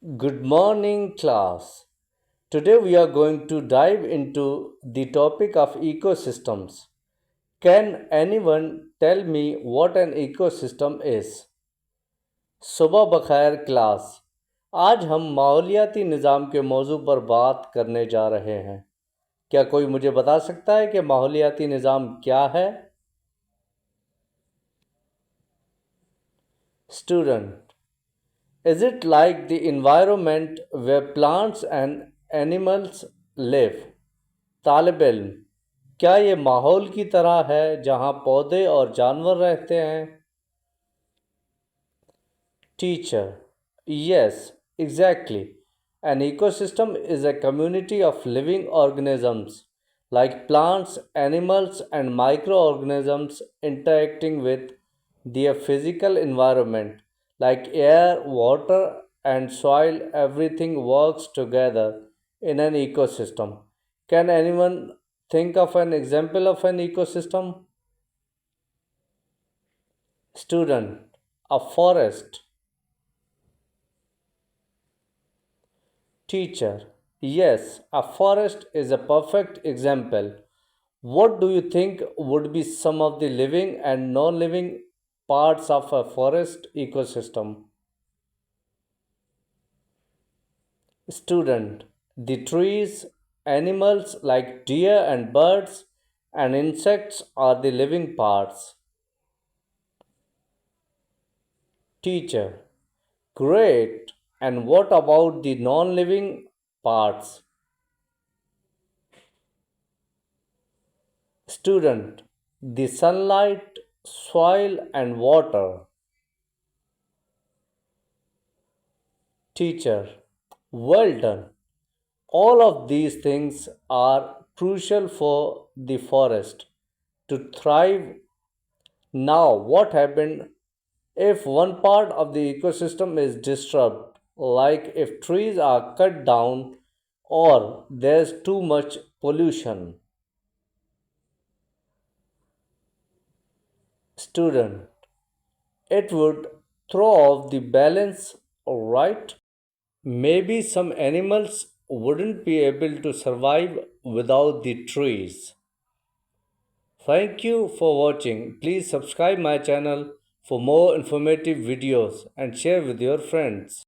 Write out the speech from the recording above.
Good morning, class. Today we are going to dive into the topic of ecosystems. Can anyone tell me what an ecosystem is? सुबह बखैर class. आज हम माहौलियाती निज़ाम के मौजू पर बात करने जा रहे हैं। क्या कोई मुझे बता सकता है कि माहौलियाती निज़ाम क्या है? Student, is it like the environment where plants and animals live? तालिब इल्म, क्या ये माहौल की तरह है जहाँ पौधे और जानवर रहते हैं? Teacher, yes, exactly. An ecosystem is a community of living organisms like plants, animals, and microorganisms interacting with their physical environment like air, water, and soil. Everything works together in an ecosystem. Can anyone think of an example of an ecosystem? Student, a forest. Teacher, yes, a forest is a perfect example. What do you think would be some of the living and non living parts of a forest ecosystem? Student, the trees, animals like deer and birds, and insects are the living parts. Teacher, great. And what about the non living parts? Student, the sunlight, soil, and water. Teacher, well done. All of these things are crucial for the forest to thrive. Now, what happened if one part of the ecosystem is disturbed, like if trees are cut down or there's too much pollution? Student, it would throw off the balance, right? Maybe some animals wouldn't be able to survive without the trees. Thank you for watching. Please subscribe my channel for more informative videos and share with your friends.